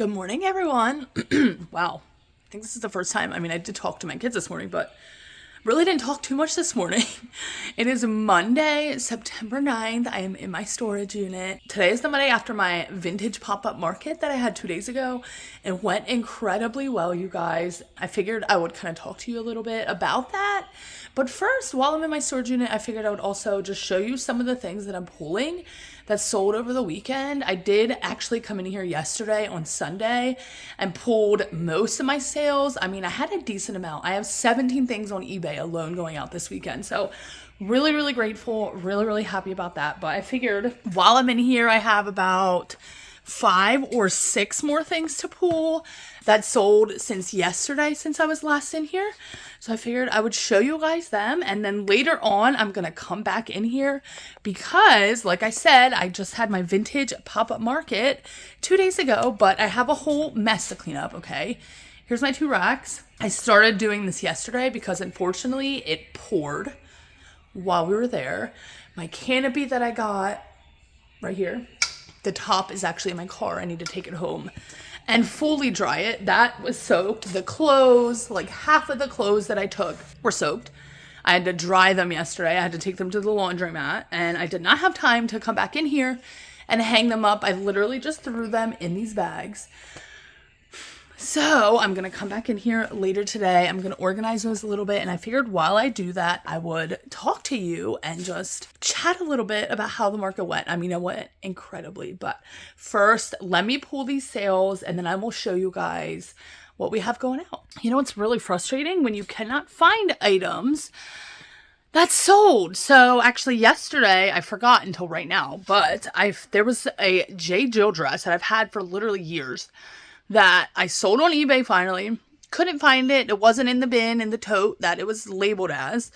Good morning, everyone. Wow. I think this is the first time. I did talk to my kids this morning, but really didn't talk too much this morning. It is Monday, September 9th. I am in my storage unit. Today is the Monday after my vintage pop-up market that I had 2 days ago. It went incredibly well, you guys. I figured I would kind of talk to you a little bit about that. But first, while I'm in my storage unit, I figured I would also just show you some of the things that I'm pulling that sold over the weekend. I did actually come in here yesterday on Sunday and pulled most of my sales. I had a decent amount. I have 17 things on eBay alone going out this weekend. So really, really grateful, really happy about that. But I figured while I'm in here, I have about 5 or 6 more things to pull that sold since yesterday, since I was last in here. So I figured I would show you guys them, and then later on I'm gonna come back in here because, like I said, I just had my vintage pop-up market 2 days ago, but I have a whole mess to clean up. Okay, here's my 2 racks. I started doing this yesterday because unfortunately it poured while we were there. My canopy that I got right here, the top is actually in my car. I need to take it home and fully dry it. That was soaked. The clothes, like half of the clothes that I took were soaked. I had to dry them yesterday. I had to take them to the laundromat, and I did not have time to come back in here and hang them up. I literally just threw them in these bags. So I'm going to come back in here later today. I'm going to organize those a little bit. And I figured while I do that, I would talk to you and just chat a little bit about how the market went. It went incredibly. But first, let me pull these sales and then I will show you guys what we have going out. It's really frustrating when you cannot find items that's sold. So actually yesterday, I forgot until right now, but there was a J. Jill dress that I've had for literally years that I sold on eBay finally. Couldn't find it. It wasn't in the bin, in the tote that it was labeled as.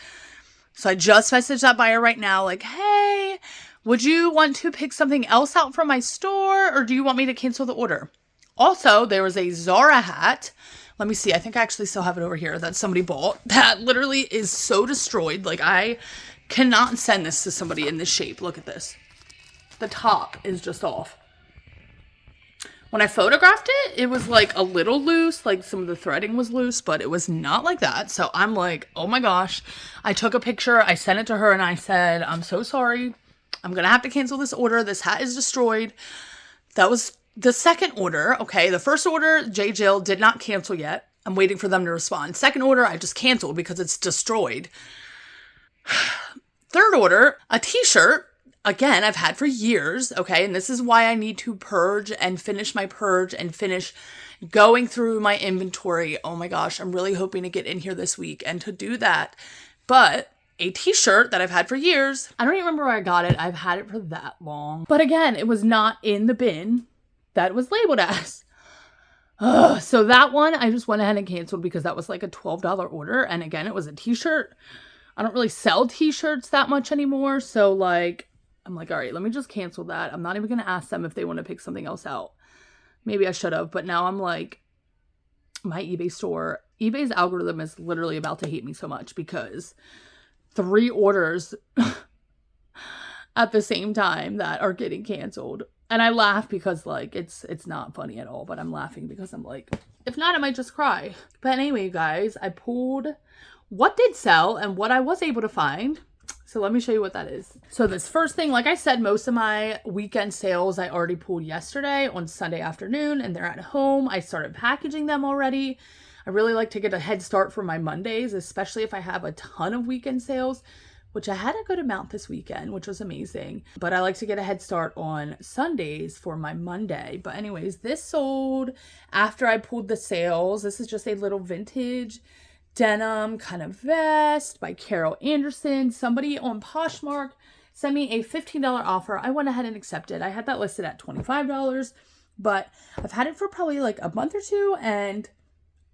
So I just messaged that buyer right now like, hey, would you want to pick something else out from my store, or do you want me to cancel the order? Also, there was a Zara hat. Let me see. I think I actually still have it over here that somebody bought that literally is so destroyed. Like, I cannot send this to somebody in this shape. Look at this. The top is just off. When I photographed it, it was like a little loose, like some of the threading was loose, but it was not like that. So I'm like, oh my gosh. I took a picture, I sent it to her, and I said, I'm so sorry. I'm going to have to cancel this order. This hat is destroyed. That was the second order. Okay, the first order, J. Jill did not cancel yet. I'm waiting for them to respond. Second order, I just canceled because it's destroyed. Third order, a t-shirt. Again, I've had for years, okay? And this is why I need to purge and finish my purge and finish going through my inventory. Oh my gosh, I'm really hoping to get in here this week and to do that. But a t-shirt that I've had for years, I don't even remember where I got it. I've had it for that long. But again, it was not in the bin that it was labeled as. So that one, I just went ahead and canceled because that was like a $12 order. And again, it was a t-shirt. I don't really sell t-shirts that much anymore. So I'm like, all right, let me just cancel that. I'm not even going to ask them if they want to pick something else out. Maybe I should have, but now I'm like, my eBay store, eBay's algorithm is literally about to hate me so much because 3 orders at the same time that are getting canceled. And I laugh because it's not funny at all, but I'm laughing because I'm like, if not, I might just cry. But anyway, you guys, I pulled what did sell and what I was able to find. So let me show you what that is. So this first thing, like I said, most of my weekend sales I already pulled yesterday on Sunday afternoon, and they're at home. I started packaging them already. I really like to get a head start for my Mondays, especially if I have a ton of weekend sales, which I had a good amount this weekend, which was amazing. But I like to get a head start on Sundays for my Monday. But anyways, this sold after I pulled the sales. This is just a little vintage denim kind of vest by Carol Anderson. Somebody on Poshmark sent me a $15 offer. I went ahead and accepted. I had that listed at $25, but I've had it for probably like a month or 2, and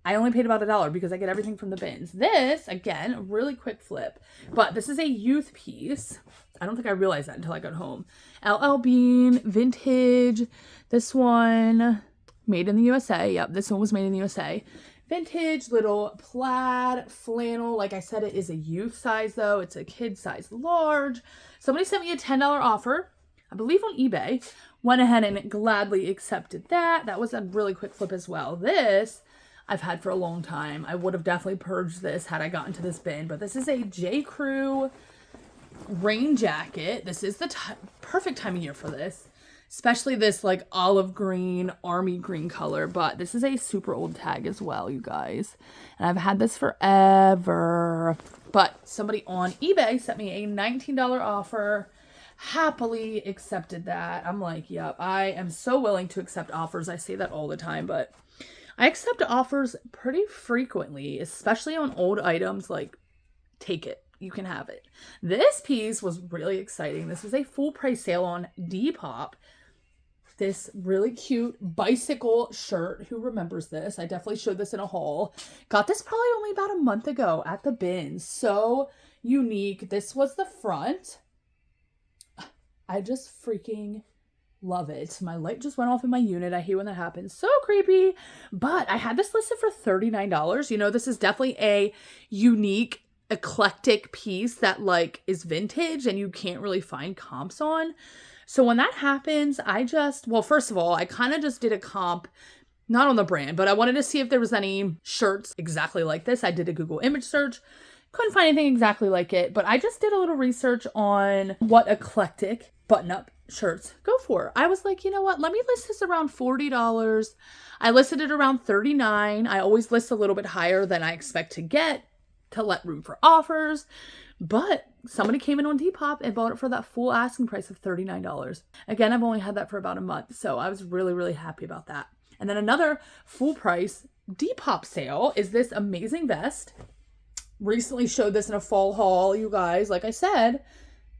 I only paid about $1 because I get everything from the bins. This, again, a really quick flip, but this is a youth piece. I don't think I realized that until I got home. LL Bean, vintage. This one, made in the USA. Yep, this one was made in the USA. Vintage little plaid flannel. Like I said, it is a youth size though. It's a kid size large. Somebody sent me a $10 offer, I believe on eBay, went ahead and gladly accepted that. That was a really quick flip as well. This I've had for a long time. I would have definitely purged this had I gotten to this bin, but this is a J. Crew rain jacket. This is the perfect time of year for this, especially this like olive green, army green color, but this is a super old tag as well, you guys. And I've had this forever, but somebody on eBay sent me a $19 offer. Happily accepted that. I'm like, yep, I am so willing to accept offers. I say that all the time, but I accept offers pretty frequently, especially on old items. Like, take it. You can have it. This piece was really exciting. This was a full price sale on Depop. This really cute bicycle shirt. Who remembers this? I definitely showed this in a haul. Got this probably only about a month ago at the bin. So unique. This was the front. I just freaking love it. My light just went off in my unit. I hate when that happens. So creepy. But I had this listed for $39. You know, this is definitely a unique, eclectic piece that like is vintage and you can't really find comps on. So when that happens, well, first of all, I kind of just did a comp, not on the brand, but I wanted to see if there was any shirts exactly like this. I did a Google image search. Couldn't find anything exactly like it, but I just did a little research on what eclectic button-up shirts go for. I was like, you know what? Let me list this around $40. I listed it around $39. I always list a little bit higher than I expect to get to let room for offers. But somebody came in on Depop and bought it for that full asking price of $39. Again, I've only had that for about a month, so I was really, really happy about that. And then another full price Depop sale is this amazing vest. Recently showed this in a fall haul, you guys. Like I said,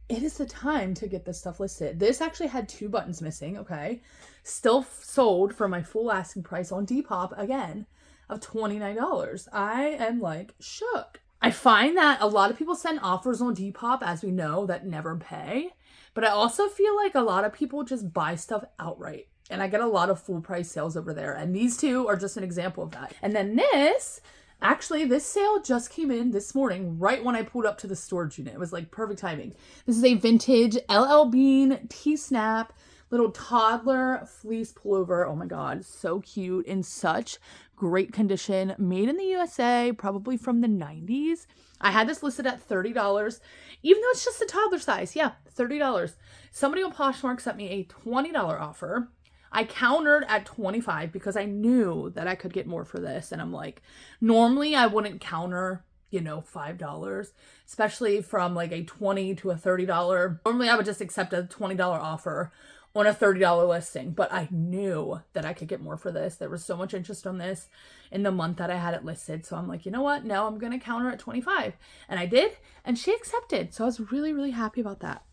it is the time to get this stuff listed. This actually had 2 buttons missing, okay? Still sold for my full asking price on Depop, again, of $29. I am like shook. I find that a lot of people send offers on Depop, as we know, that never pay. But I also feel like a lot of people just buy stuff outright. And I get a lot of full price sales over there. And these two are just an example of that. And then this... Actually, this sale just came in this morning, right when I pulled up to the storage unit. It was like perfect timing. This is a vintage LL Bean T-Snap little toddler fleece pullover. Oh my God, so cute, in such great condition. Made in the USA, probably from the 90s. I had this listed at $30, even though it's just a toddler size. Yeah, $30. Somebody on Poshmark sent me a $20 offer. I countered at $25 because I knew that I could get more for this. And I'm like, normally I wouldn't counter, you know, $5, especially from like a $20 to a $30. Normally I would just accept a $20 offer on a $30 listing, but I knew that I could get more for this. There was so much interest on this in the month that I had it listed. So I'm like, you know what? Now I'm going to counter at $25. And I did, and she accepted. So I was really, really happy about that.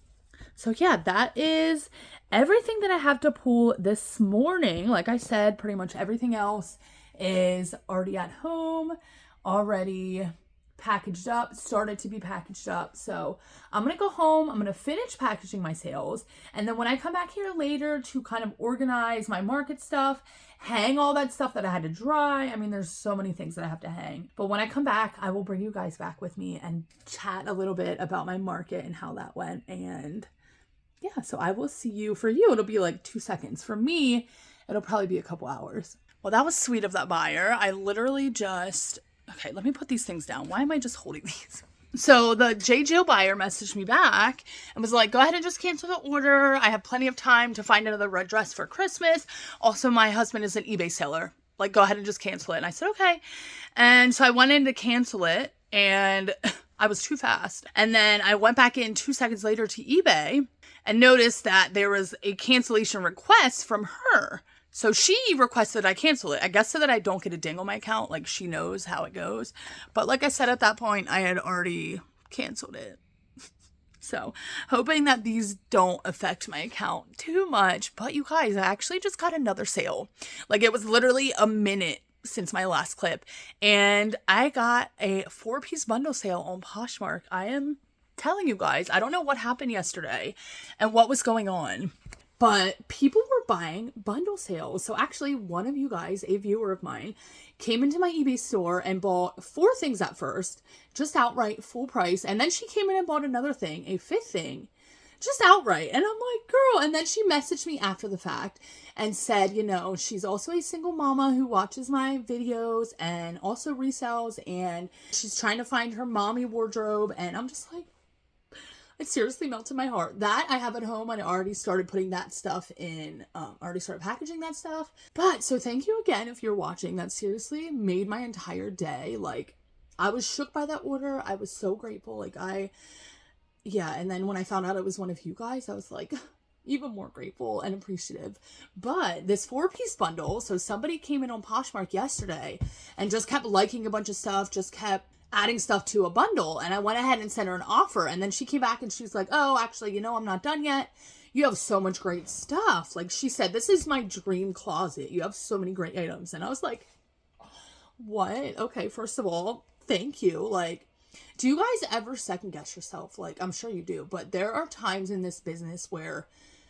So yeah, that is everything that I have to pull this morning. Like I said, pretty much everything else is already at home, already packaged up, started to be packaged up. So I'm going to go home. I'm going to finish packaging my sales. And then when I come back here later to kind of organize my market stuff, hang all that stuff that I had to dry. I mean, there's so many things that I have to hang. But when I come back, I will bring you guys back with me and chat a little bit about my market and how that went. And yeah, so I will see you. For you, it'll be like 2 seconds. For me, it'll probably be a couple hours. Well, that was sweet of that buyer. I literally just... Okay, let me put these things down. Why am I just holding these? So the J. Jill buyer messaged me back and was like, go ahead and just cancel the order. I have plenty of time to find another red dress for Christmas. Also, my husband is an eBay seller. Like, go ahead and just cancel it. And I said, okay. And so I went in to cancel it and I was too fast. And then I went back in 2 seconds later to eBay and noticed that there was a cancellation request from her. So she requested I cancel it, I guess, so that I don't get a ding on my account. Like, she knows how it goes. But like I said, at that point, I had already canceled it. So hoping that these don't affect my account too much. But you guys, I actually just got another sale. Like, it was literally a minute since my last clip. And I got a 4-piece bundle sale on Poshmark. I am telling you guys, I don't know what happened yesterday and what was going on. But people were buying bundle sales. So actually, one of you guys, a viewer of mine, came into my eBay store and bought 4 things at first, just outright full price. And then she came in and bought another thing, a 5th thing. Just outright. And I'm like, girl. And then she messaged me after the fact and said, you know, she's also a single mama who watches my videos and also resells, and she's trying to find her mommy wardrobe. And I'm just like, it seriously melted my heart. That I have at home, and I already started putting that stuff in, already started packaging that stuff. But so thank you again if you're watching. That seriously made my entire day. Like, I was shook by that order. I was so grateful. Like, yeah, and then when I found out it was one of you guys, I was like even more grateful and appreciative. But this 4-piece bundle, so somebody came in on Poshmark yesterday and just kept liking a bunch of stuff, just kept adding stuff to a bundle, and I went ahead and sent her an offer, and then she came back and she's like, oh, actually, you know, I'm not done yet. You have so much great stuff. Like, she said, this is my dream closet. You have so many great items. And I was like, what? Okay, first of all, thank you. Like, do you guys ever second guess yourself? Like, I'm sure you do, but there are times in this business where,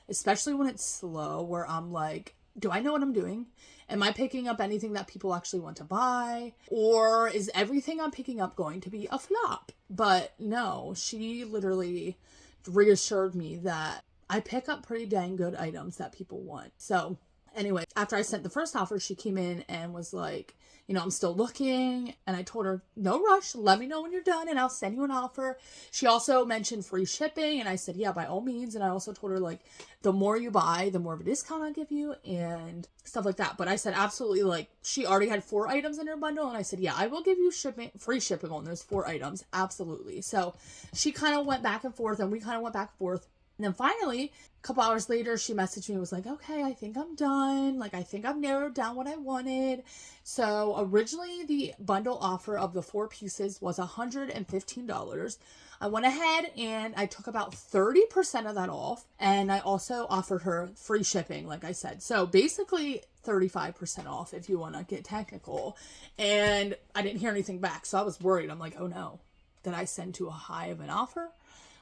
especially when it's slow, where I'm like, do I know what I'm doing? Am I picking up anything that people actually want to buy? Or is everything I'm picking up going to be a flop? But no, she literally reassured me that I pick up pretty dang good items that people want. So anyway, after I sent the first offer, she came in and was like, you know, I'm still looking. And I told her, no rush. Let me know when you're done and I'll send you an offer. She also mentioned free shipping. And I said, yeah, by all means. And I also told her, like, the more you buy, the more of a discount I'll give you and stuff like that. But I said, absolutely. Like, she already had 4 items in her bundle. And I said, yeah, I will give you free shipping on those 4 items. Absolutely. So she kind of went back and forth, and we kind of went back and forth. And then finally, a couple hours later, she messaged me and was like, okay, I think I'm done. Like, I think I've narrowed down what I wanted. So originally the bundle offer of the 4 pieces was $115. I went ahead and I took about 30% of that off. And I also offered her free shipping, like I said. So basically 35% off if you want to get technical. And I didn't hear anything back. So I was worried. I'm like, oh no, did I send too high of an offer?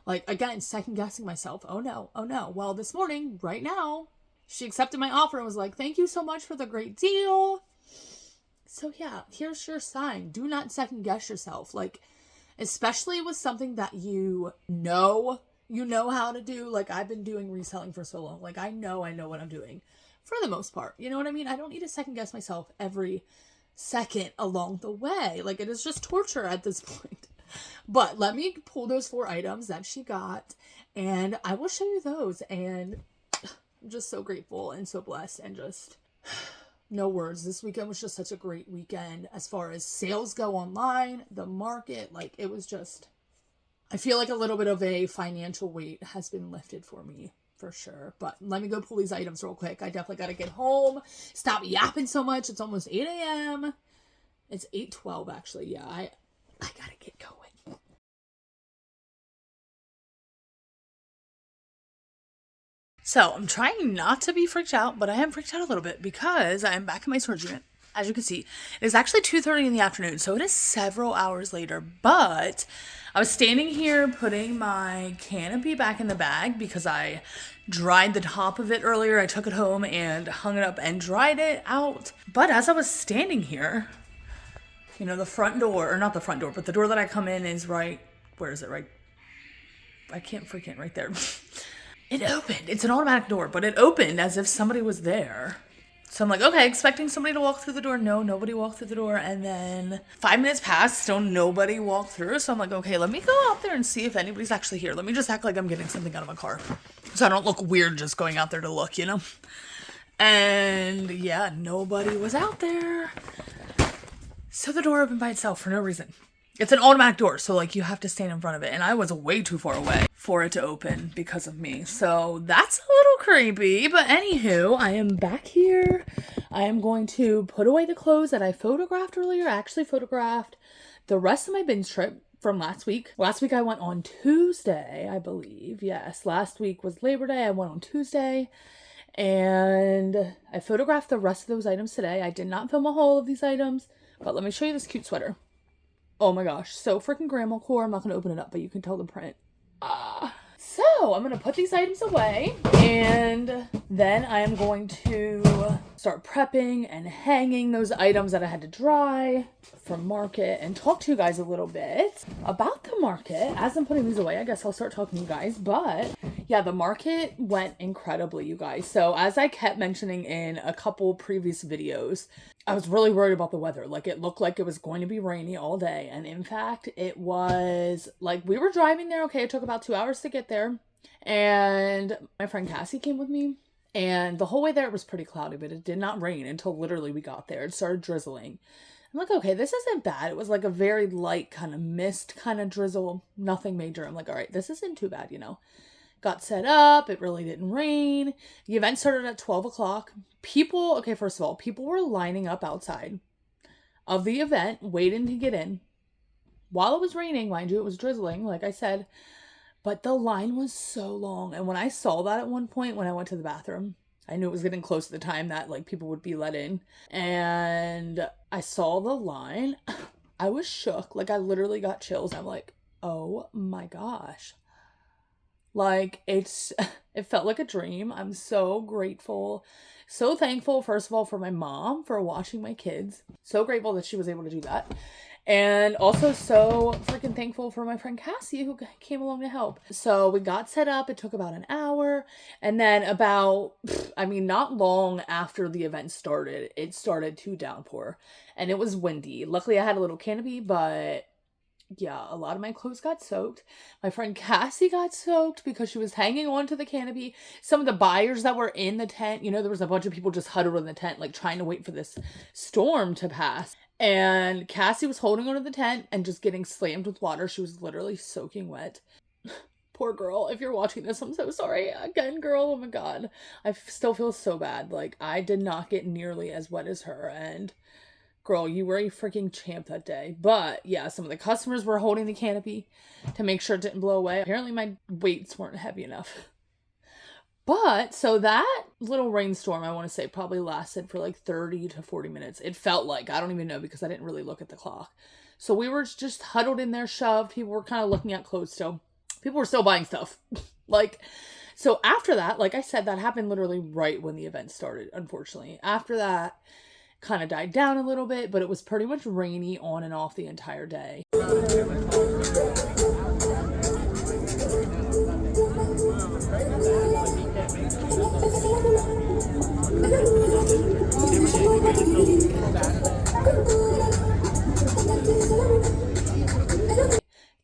Like, again, second guessing myself. Oh no, oh no. Well, this morning, right now, she accepted my offer and was like, thank you so much for the great deal. So yeah, here's your sign. Do not second guess yourself. Like, especially with something that you know how to do. Like, I've been doing reselling for so long. Like, I know what I'm doing for the most part. You know what I mean? I don't need to second guess myself every second along the way. Like, it is just torture at this point. But let me pull those 4 items that she got, and I will show you those. And I'm just so grateful and so blessed, and just no words. This weekend was just such a great weekend as far as sales go online, the market. Like, it was just, I feel like a little bit of a financial weight has been lifted for me, for sure. But let me go pull these items real quick. I definitely got to get home, stop yapping so much. It's almost 8 a.m. It's 8:12 actually. Yeah, I gotta get going. So I'm trying not to be freaked out, but I am freaked out a little bit because I am back in my storage unit. As you can see, it is actually 2:30 in the afternoon, so it is several hours later. But I was standing here putting my canopy back in the bag because I dried the top of it earlier. I took it home and hung it up and dried it out. But as I was standing here, you know, the front door, or not the front door, but the door that I come in is right, where is it? Right, I can't freaking, right there. It opened. It's an automatic door, but it opened as if somebody was there. So I'm like, okay, expecting somebody to walk through the door. No, nobody walked through the door. And then 5 minutes passed, still nobody walked through. So I'm like, okay, let me go out there and see if anybody's actually here. Let me just act like I'm getting something out of my car, so I don't look weird just going out there to look, you know? And yeah, nobody was out there. So the door opened by itself for no reason. It's an automatic door, so like you have to stand in front of it. And I was way too far away for it to open because of me. So that's a little creepy. But anywho, I am back here. I am going to put away the clothes that I photographed earlier. I actually photographed the rest of my binge trip from last week. Last week I went on Tuesday, I believe. Yes, last week was Labor Day. I went on Tuesday. And I photographed the rest of those items today. I did not film a haul of these items. But let me show you this cute sweater. Oh my gosh, so freaking grandma core. I'm not going to open it up, but you can tell the print. So I'm going to put these items away, and then I am going to start prepping and hanging those items that I had to dry from market and talk to you guys a little bit about the market. As I'm putting these away, I guess I'll start talking to you guys. But yeah, the market went incredibly, you guys. So as I kept mentioning in a couple previous videos, I was really worried about the weather. Like, it looked like it was going to be rainy all day. And in fact, it was like, we were driving there. Okay, it took about 2 hours to get there. And my friend Cassie came with me. And the whole way there it was pretty cloudy, but it did not rain until literally we got there. It started drizzling. I'm like, okay, this isn't bad. It was like a very light kind of mist kind of drizzle, nothing major. I'm like, all right, this isn't too bad, you know. Got set up. It really didn't rain. The event started at 12 o'clock. People, okay, first of all, people were lining up outside of the event, waiting to get in. While it was raining, mind you, it was drizzling, like I said. But the line was so long. And when I saw that at one point, when I went to the bathroom, I knew it was getting close to the time that like people would be let in. And I saw the line. I was shook. Like, I literally got chills. I'm like, oh my gosh. Like, it felt like a dream. I'm so grateful. So thankful, first of all, for my mom for watching my kids. So grateful that she was able to do that. And also so freaking thankful for my friend Cassie who came along to help. So we got set up. It took about an hour. And then not long after the event started, it started to downpour. And it was windy. Luckily, I had a little canopy, but yeah, a lot of my clothes got soaked. My friend Cassie got soaked because she was hanging on to the canopy. Some of the buyers that were in the tent, you know, there was a bunch of people just huddled in the tent, like trying to wait for this storm to pass. And Cassie was holding onto the tent and just getting slammed with water. She was literally soaking wet. Poor girl. If you're watching this, I'm so sorry. Again, girl, oh my God. I still feel so bad. Like, I did not get nearly as wet as her. And girl, you were a freaking champ that day. But yeah, some of the customers were holding the canopy to make sure it didn't blow away. Apparently my weights weren't heavy enough. But so that little rainstorm, I want to say, probably lasted for like 30 to 40 minutes. It felt like, I don't even know because I didn't really look at the clock. So we were just huddled in there, shoved. People were kind of looking at clothes still. People were still buying stuff. So after that, like I said, that happened literally right when the event started, unfortunately. After that, kind of died down a little bit, but it was pretty much rainy on and off the entire day.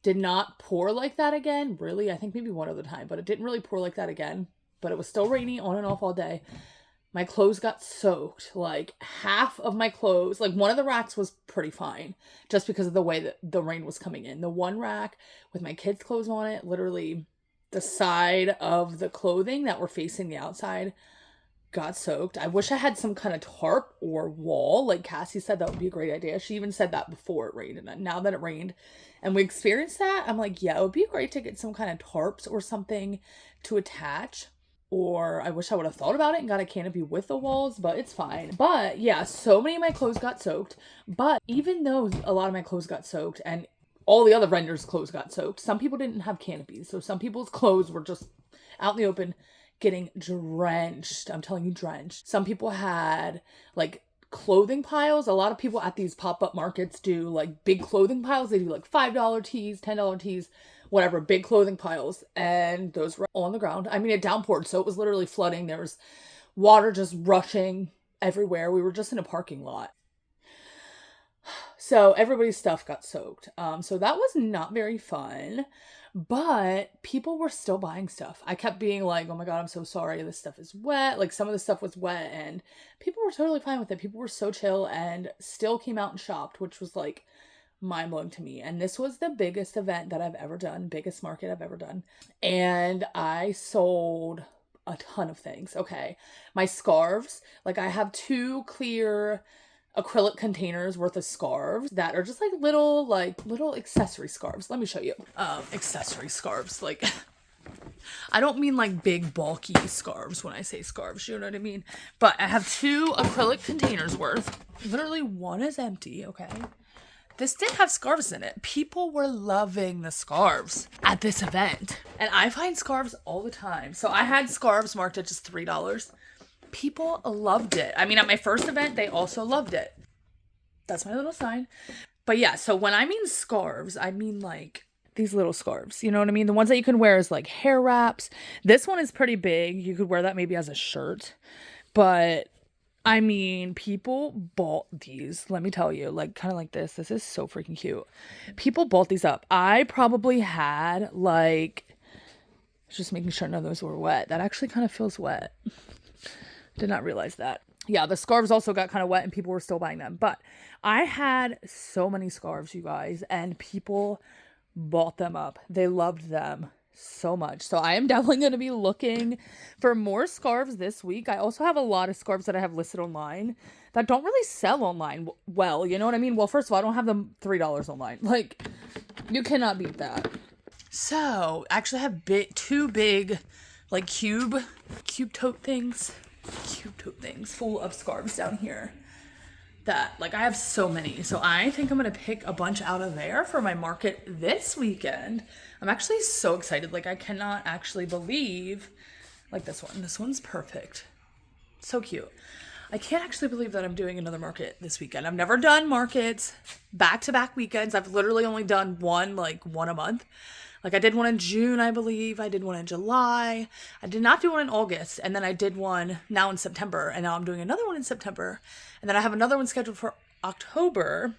Did not pour like that again. Really, I think maybe one other time, but it didn't really pour like that again. But it was still rainy on and off all day. My clothes got soaked. Like, half of my clothes, like one of the racks was pretty fine just because of the way that the rain was coming in. The one rack with my kids' clothes on it, literally the side of the clothing that were facing the outside got soaked. I wish I had some kind of tarp or wall. Like Cassie said, that would be a great idea. She even said that before it rained. And now that it rained and we experienced that, I'm like, yeah, it would be great to get some kind of tarps or something to attach. Or I wish I would have thought about it and got a canopy with the walls, but it's fine. But yeah, so many of my clothes got soaked. But even though a lot of my clothes got soaked and all the other vendors' clothes got soaked, some people didn't have canopies. So some people's clothes were just out in the open getting drenched. I'm telling you, drenched. Some people had like clothing piles. A lot of people at these pop-up markets do like big clothing piles. They do like $5 tees, $10 tees, whatever, big clothing piles. And those were on the ground. I mean, it downpoured, so it was literally flooding. There was water just rushing everywhere. We were just in a parking lot. So everybody's stuff got soaked. So that was not very fun. But people were still buying stuff. I kept being like, oh my God, I'm so sorry. This stuff is wet. Like, some of the stuff was wet and people were totally fine with it. People were so chill and still came out and shopped, which was like mind-blowing to me. And this was the biggest event that I've ever done, biggest market I've ever done. And I sold a ton of things. Okay. My scarves, like I have 2 clear acrylic containers worth of scarves that are just like little accessory scarves. Let me show you. Accessory scarves. Like, I don't mean like big bulky scarves when I say scarves, you know what I mean? But I have 2 acrylic containers worth. Literally one is empty, okay? This did have scarves in it. People were loving the scarves at this event. And I find scarves all the time. So I had scarves marked at just $3. People loved it. I mean, at my first event, they also loved it. That's my little sign. But yeah, so when I mean scarves, I mean like these little scarves. You know what I mean? The ones that you can wear as like hair wraps. This one is pretty big. You could wear that maybe as a shirt. But I mean, people bought these. Let me tell you, like kind of like this. This is so freaking cute. People bought these up. I probably had like, just making sure none of those were wet. That actually kind of feels wet. Did not realize that. Yeah, the scarves also got kind of wet and people were still buying them. But I had so many scarves, you guys, and people bought them up. They loved them so much. So I am definitely going to be looking for more scarves this week. I also have a lot of scarves that I have listed online that don't really sell online well. You know what I mean? Well, first of all, I don't have them $3 online. Like, you cannot beat that. So, actually I have two big, like, cube tote things full of scarves down here that, like, I have so many. So I think I'm going to pick a bunch out of there for my market this weekend. I'm actually so excited. Like, I cannot actually believe, like, this one. This one's perfect. So cute. I can't actually believe that I'm doing another market this weekend. I've never done markets back-to-back weekends. I've literally only done one a month. Like, I did one in June, I believe. I did one in July. I did not do one in August. And then I did one now in September. And now I'm doing another one in September. And then I have another one scheduled for October.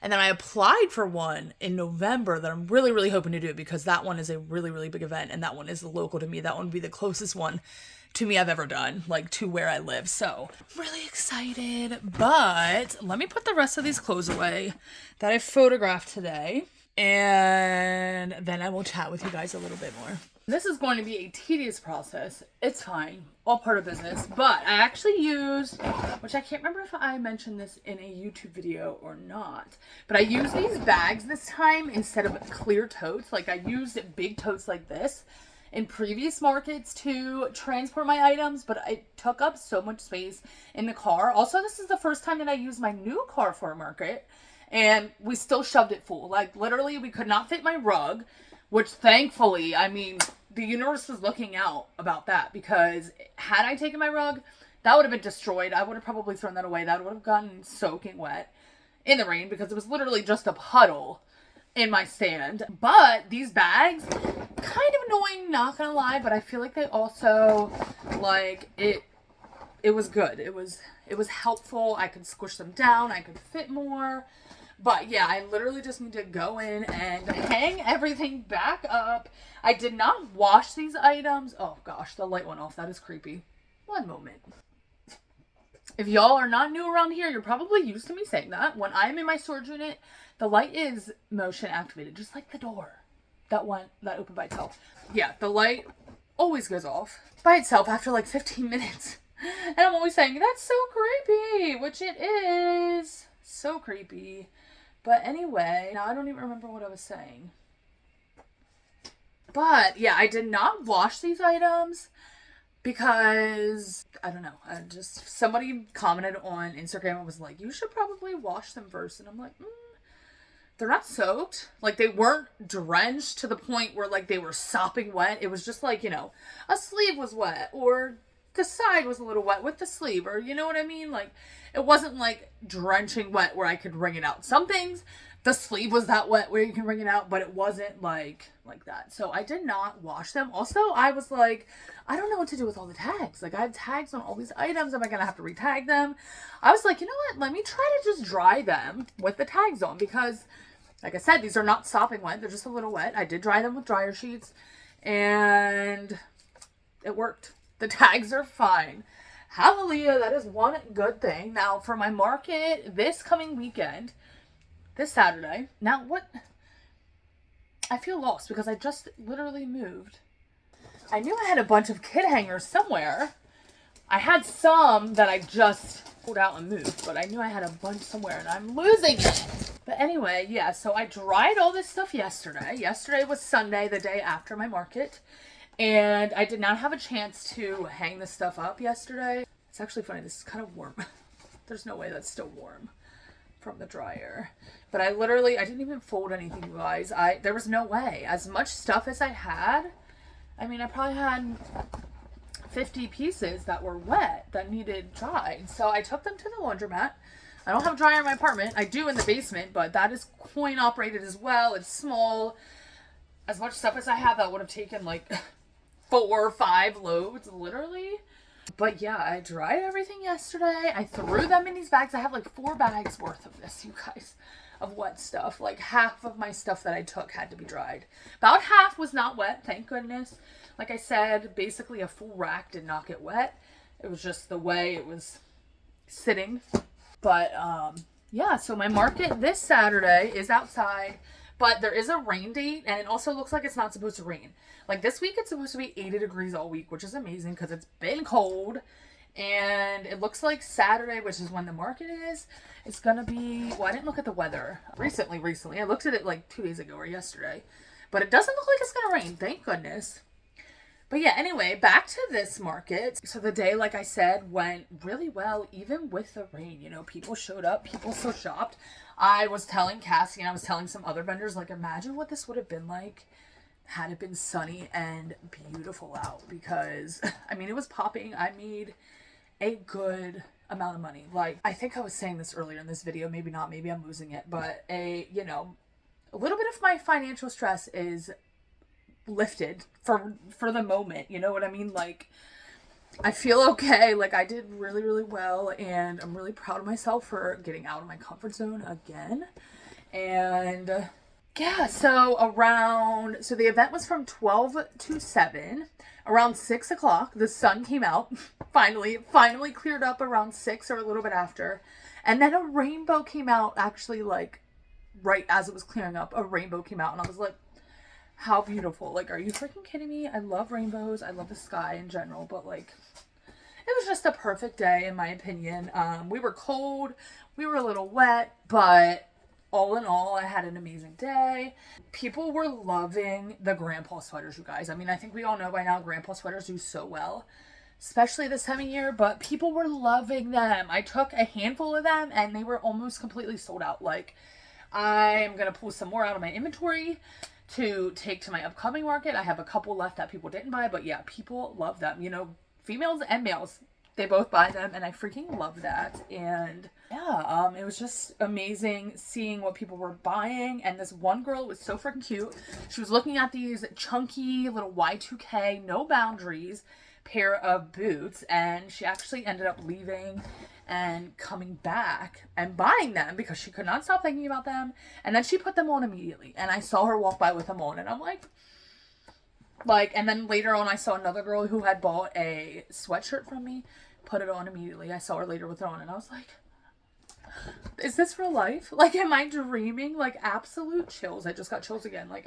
And then I applied for one in November that I'm really, really hoping to do because that one is a really, really big event. And that one is local to me. That one would be the closest one to me I've ever done, like to where I live. So I'm really excited. But let me put the rest of these clothes away that I photographed today. And then I will chat with you guys a little bit more. This is going to be a tedious process. It's fine. All part of business. But I actually used, which I can't remember if I mentioned this in a YouTube video or not, but I used these bags this time instead of clear totes. Like, I used big totes like this in previous markets to transport my items, but it took up so much space in the car. Also, this is the first time that I used my new car for a market. And we still shoved it full. Like, literally, we could not fit my rug, which thankfully, I mean, the universe was looking out about that, because had I taken my rug, that would have been destroyed. I would have probably thrown that away. That would have gotten soaking wet in the rain because it was literally just a puddle in my stand. But these bags, kind of annoying, not gonna lie, but I feel like they also, like, it was good. It was helpful. I could squish them down. I could fit more. But yeah, I literally just need to go in and hang everything back up. I did not wash these items. Oh gosh, the light went off. That is creepy. One moment. If y'all are not new around here, you're probably used to me saying that. When I'm in my storage unit, the light is motion activated, just like the door. That opened by itself. Yeah, the light always goes off by itself after like 15 minutes. And I'm always saying, that's so creepy, which it is. So creepy. But anyway, now I don't even remember what I was saying. But yeah, I did not wash these items because, I don't know, somebody commented on Instagram and was like, you should probably wash them first. And I'm like, they're not soaked. Like, they weren't drenched to the point where, like, they were sopping wet. It was just like, you know, a sleeve was wet, or the side was a little wet with the sleeve, or you know what I mean? Like, it wasn't like drenching wet where I could wring it out. Some things, the sleeve was that wet where you can wring it out, but it wasn't like that. So I did not wash them. Also, I was like, I don't know what to do with all the tags. Like, I have tags on all these items. Am I going to have to retag them? I was like, you know what? Let me try to just dry them with the tags on, because like I said, these are not sopping wet. They're just a little wet. I did dry them with dryer sheets and it worked. The tags are fine. Hallelujah, that is one good thing. Now, for my market this coming weekend, this Saturday. Now, what? I feel lost because I just literally moved. I knew I had a bunch of kid hangers somewhere. I had some that I just pulled out and moved, but I knew I had a bunch somewhere and I'm losing it. But anyway, yeah, so I dried all this stuff yesterday. Yesterday was Sunday, the day after my market. And I did not have a chance to hang this stuff up yesterday. It's actually funny. This is kind of warm. There's no way that's still warm from the dryer. But I didn't even fold anything, you guys. There was no way. As much stuff as I had, I mean, I probably had 50 pieces that were wet that needed dried. So I took them to the laundromat. I don't have a dryer in my apartment. I do in the basement, but that is coin operated as well. It's small. As much stuff as I have, that would have taken like 4 or 5 loads, literally. But yeah, I dried everything yesterday. I threw them in these bags. I have like 4 bags worth of this, you guys, of wet stuff. Like half of my stuff that I took had to be dried. About half was not wet, thank goodness. Like I said, basically a full rack did not get wet. It was just the way it was sitting. But yeah, so my market this Saturday is outside. But there is a rain date, and it also looks like it's not supposed to rain. Like this week, it's supposed to be 80 degrees all week, which is amazing because it's been cold. And it looks like Saturday, which is when the market is, it's going to be, well, I didn't look at the weather recently. I looked at it like 2 days ago or yesterday. But it doesn't look like it's going to rain, thank goodness. But yeah, anyway, back to this market. So the day, like I said, went really well, even with the rain. You know, people showed up, people still shopped. I was telling Cassie and I was telling some other vendors, like, imagine what this would have been like had it been sunny and beautiful out. Because, I mean, it was popping. I made a good amount of money. Like, I think I was saying this earlier in this video. Maybe not. Maybe I'm losing it. But, a little bit of my financial stress is lifted for the moment. You know what I mean? Like, I feel okay. Like, I did really, really well, and I'm really proud of myself for getting out of my comfort zone again. And yeah, so the event was from 12 to 7. Around 6 o'clock, the sun came out. Finally cleared up around 6 or a little bit after. And then a rainbow came out, actually, like, right as it was clearing up. A rainbow came out, and I was like, how beautiful. Like, are you freaking kidding me? I love rainbows. I love the sky in general, but like, it was just a perfect day in my opinion. We were cold, we were a little wet, but all in all, I had an amazing day. People were loving the grandpa sweaters, you guys. I mean, I think we all know by now grandpa sweaters do so well, especially this time of year, but people were loving them. I took a handful of them and they were almost completely sold out. Like, I'm gonna pull some more out of my inventory to take to my upcoming market. I have a couple left that people didn't buy, but yeah, people love them. You know, females and males, they both buy them, and I freaking love that. And yeah, it was just amazing seeing what people were buying. And this one girl was so freaking cute. She was looking at these chunky little Y2K, no boundaries pair of boots, and she actually ended up leaving and coming back and buying them because she could not stop thinking about them. And then she put them on immediately, and I saw her walk by with them on, and I'm like, and then later on I saw another girl who had bought a sweatshirt from me, put it on immediately. I saw her later with it on, and I was like, is this real life? Like, am I dreaming? Like, absolute chills. I just got chills again. Like,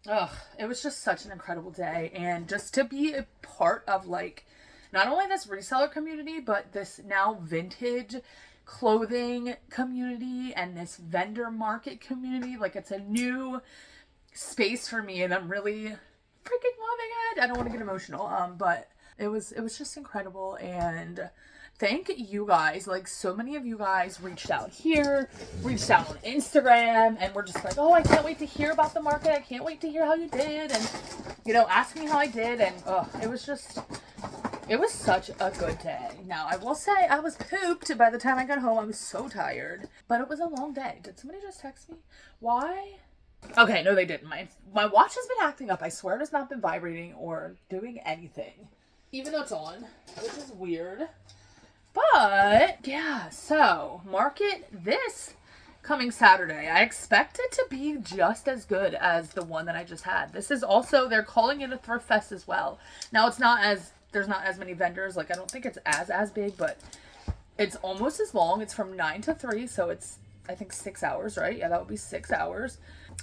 it was just such an incredible day. And just to be a part of, like, not only this reseller community, but this now vintage clothing community and this vendor market community. Like, it's a new space for me, and I'm really freaking loving it. I don't want to get emotional, but it was just incredible. And thank you guys. Like, so many of you guys reached out on Instagram, and we're just like, oh, I can't wait to hear about the market. I can't wait to hear how you did. And, ask me how I did. And it was such a good day. Now, I will say I was pooped by the time I got home. I was so tired, but it was a long day. Did somebody just text me? Why? Okay, no, they didn't. My watch has been acting up. I swear it has not been vibrating or doing anything, even though it's on, which is weird. But yeah, so market this coming Saturday. I expect it to be just as good as the one that I just had. This is also, they're calling it a thrift fest as well. Now, there's not as many vendors. Like, I don't think it's as big, but it's almost as long. It's from 9 to 3, so it's, I think, 6 hours, right? Yeah, that would be 6 hours.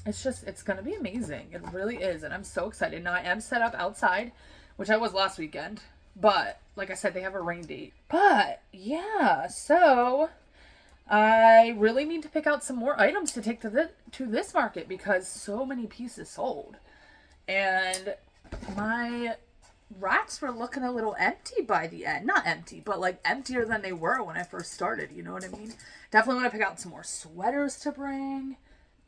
It's going to be amazing. It really is, and I'm so excited. Now, I am set up outside, which I was last weekend, but like I said, they have a rain date. But yeah, so I really need to pick out some more items to take to this market because so many pieces sold. And my racks were looking a little empty by the end. Not empty, but like emptier than they were when I first started. You know what I mean? Definitely want to pick out some more sweaters to bring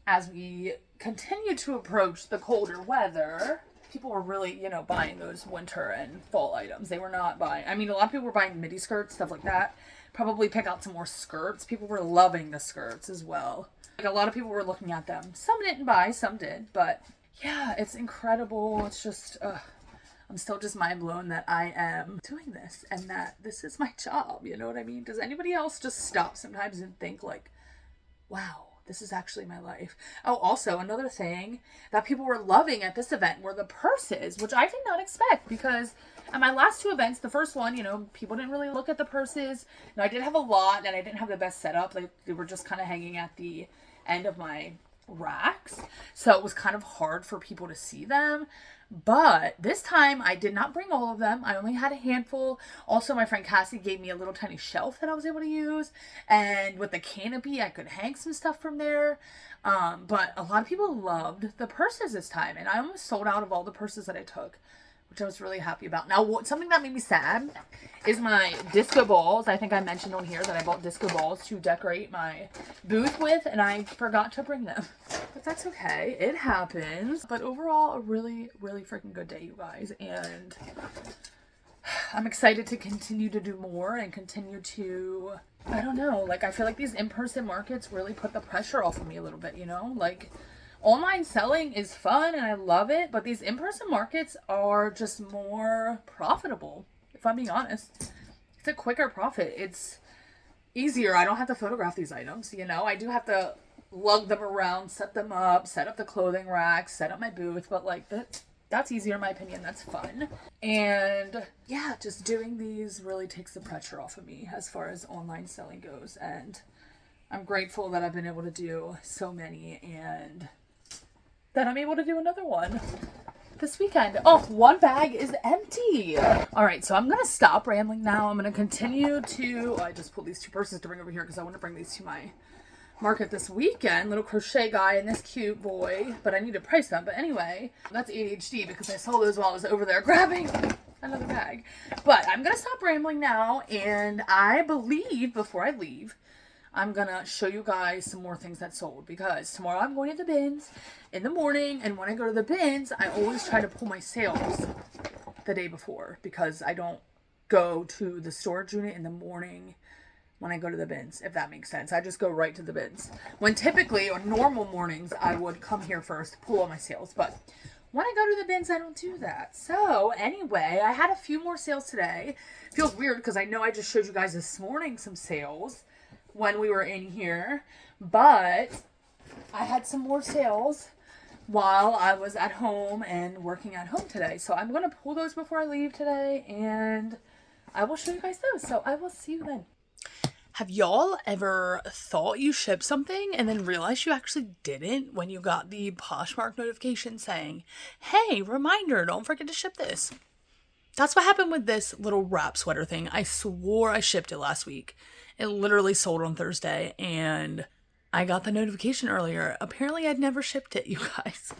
as we continue to approach the colder weather. people were really, you know, buying those winter and fall items. They were not buying, I mean, a lot of people were buying midi skirts, stuff like that. Probably pick out some more skirts. People were loving the skirts as well. Like, a lot of people were looking at them. Some didn't buy, some did, but yeah, it's incredible. It's just, I'm still just mind blown that I am doing this and that this is my job. You know what I mean? Does anybody else just stop sometimes and think like, wow, this is actually my life? Oh, also another thing that people were loving at this event were the purses, which I did not expect, because at my last two events, the first one, you know, people didn't really look at the purses. Now, I did have a lot and I didn't have the best setup. Like, they were just kind of hanging at the end of my racks. So it was kind of hard for people to see them. But this time I did not bring all of them. I only had a handful. Also, my friend Cassie gave me a little tiny shelf that I was able to use. And with the canopy, I could hang some stuff from there. But a lot of people loved the purses this time. And I almost sold out of all the purses that I took, which I was really happy about. Now, something that made me sad is my disco balls. I think I mentioned on here that I bought disco balls to decorate my booth with, and I forgot to bring them. But that's okay. It happens. But overall, a really, really freaking good day, you guys. And I'm excited to continue to do more and continue to, I don't know, like, I feel like these in-person markets really put the pressure off of me a little bit, you know? Like, online selling is fun and I love it, but these in-person markets are just more profitable, if I'm being honest. It's a quicker profit. It's easier. I don't have to photograph these items, you know? I do have to lug them around, set them up, set up the clothing rack, set up my booth, but like that's easier in my opinion. That's fun. And yeah, just doing these really takes the pressure off of me as far as online selling goes. And I'm grateful that I've been able to do so many and that I'm able to do another one this weekend. Oh, one bag is empty. All right, so I'm going to stop rambling now. I'm going to continue to, I just pulled these two purses to bring over here because I want to bring these to my market this weekend. Little crochet guy and this cute boy, but I need to price them. But anyway, that's ADHD because I saw those while I was over there grabbing another bag. But I'm going to stop rambling now, and I believe before I leave, I'm going to show you guys some more things that sold, because tomorrow I'm going to the bins in the morning, and when I go to the bins, I always try to pull my sales the day before, because I don't go to the storage unit in the morning when I go to the bins, if that makes sense. I just go right to the bins. When typically on normal mornings, I would come here first, pull all my sales, but when I go to the bins, I don't do that. So anyway, I had a few more sales today. Feels weird because I know I just showed you guys this morning some sales when we were in here, but I had some more sales while I was at home and working at home today. So I'm going to pull those before I leave today, and I will show you guys those. So I will see you then. Have y'all ever thought you shipped something and then realized you actually didn't when you got the Poshmark notification saying, hey, reminder, don't forget to ship this? That's what happened with this little wrap sweater thing. I swore I shipped it last week. It literally sold on Thursday, and I got the notification earlier. Apparently, I'd never shipped it, you guys.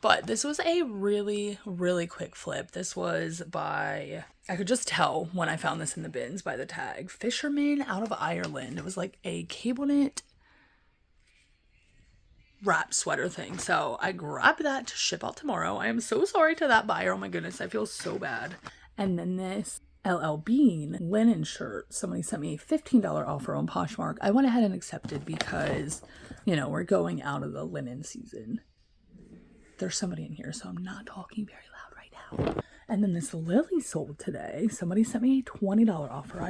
But this was a really, really quick flip. This was by, I could just tell when I found this in the bins by the tag, Fisherman out of Ireland. It was like a cable knit wrap sweater thing. So I grabbed that to ship out tomorrow. I am so sorry to that buyer. Oh my goodness, I feel so bad. And then this LL Bean linen shirt. Somebody sent me a $15 offer on Poshmark. I went ahead and accepted because, you know, we're going out of the linen season. There's somebody in here, so I'm not talking very loud right now. And then this lily sold today. Somebody sent me a $20 offer.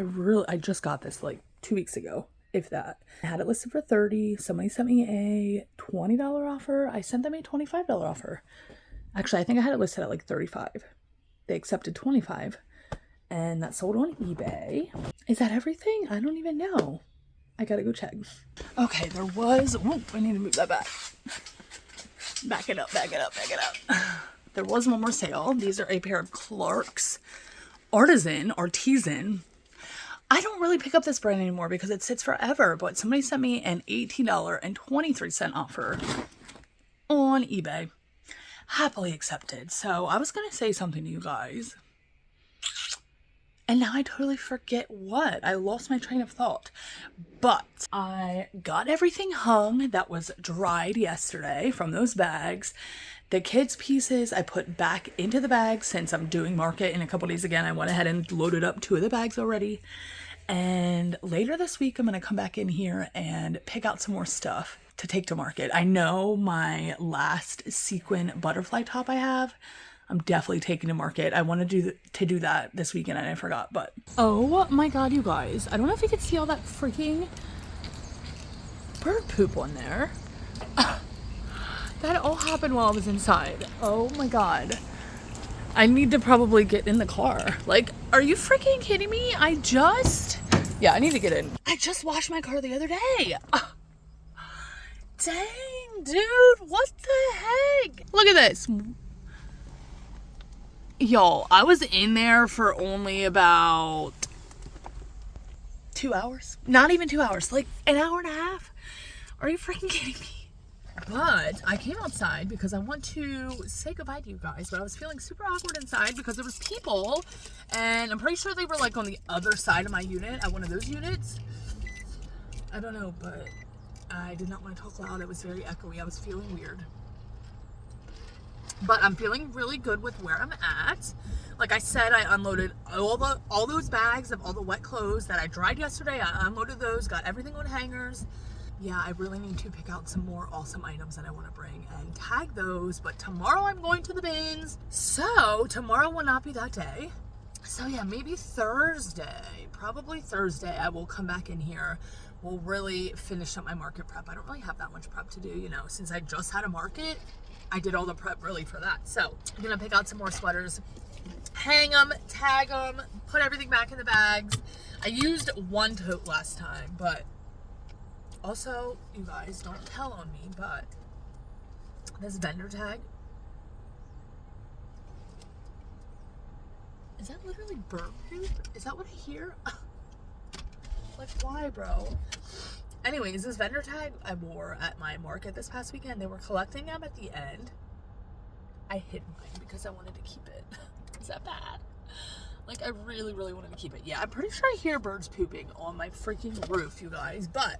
I just got this like 2 weeks ago, if that. I had it listed for $30. Somebody sent me a $20 offer. I sent them a $25 offer. Actually, I think I had it listed at like $35. They accepted $25. And that sold on eBay. Is that everything? I don't even know. I gotta go check. Okay, there was, I need to move that back. Back it up. There was one more sale. These are a pair of Clark's Artisan. I don't really pick up this brand anymore because it sits forever, but somebody sent me an $18.23 offer on eBay. Happily accepted. So I was gonna say something to you guys. And now I totally forget what. I lost my train of thought. But I got everything hung that was dried yesterday from those bags. The kids' pieces I put back into the bags since I'm doing market in a couple days again. I went ahead and loaded up 2 of the bags already. And later this week, I'm going to come back in here and pick out some more stuff to take to market. I know my last sequin butterfly top I have, I'm definitely taking to market. I want to do that this weekend and I forgot, but. Oh my God, you guys. I don't know if you could see all that freaking bird poop on there. That all happened while I was inside. Oh my God. I need to probably get in the car. Like, are you freaking kidding me? I need to get in. I just washed my car the other day. Dang, dude, what the heck? Look at this. Y'all, I was in there for only about 2 hours. Not even 2 hours, like an hour and a half. Are you freaking kidding me? But I came outside because I want to say goodbye to you guys, but I was feeling super awkward inside because there was people, and I'm pretty sure they were like on the other side of my unit at one of those units. I don't know, but I did not want to talk loud. It was very echoey. I was feeling weird. But I'm feeling really good with where I'm at. Like I said, I unloaded all those bags of all the wet clothes that I dried yesterday. I unloaded those, got everything on hangers. Yeah, I really need to pick out some more awesome items that I want to bring and tag those. But tomorrow I'm going to the bins. So tomorrow will not be that day. So yeah, maybe Thursday, probably Thursday, I will come back in here. We'll really finish up my market prep. I don't really have that much prep to do, you know, since I just had a market. I did all the prep really for that. So I'm gonna pick out some more sweaters, hang them, tag them, put everything back in the bags. I used one tote last time, but also, you guys, don't tell on me, but this vendor tag, is that literally bird poop? Is that what I hear? Like, why, bro? Anyways, this vendor tag I wore at my market this past weekend, they were collecting them at the end. I hid mine because I wanted to keep it. Is that bad? Like, I really, really wanted to keep it. Yeah, I'm pretty sure I hear birds pooping on my freaking roof, you guys. But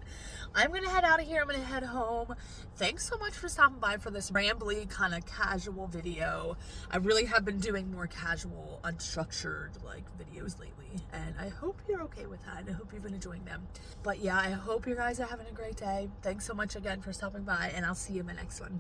I'm going to head out of here. I'm going to head home. Thanks so much for stopping by for this rambly, kind of casual video. I really have been doing more casual, unstructured, like, videos lately. And I hope you're okay with that. And I hope you've been enjoying them. But yeah, I hope you guys are having a great day. Thanks so much again for stopping by. And I'll see you in my next one.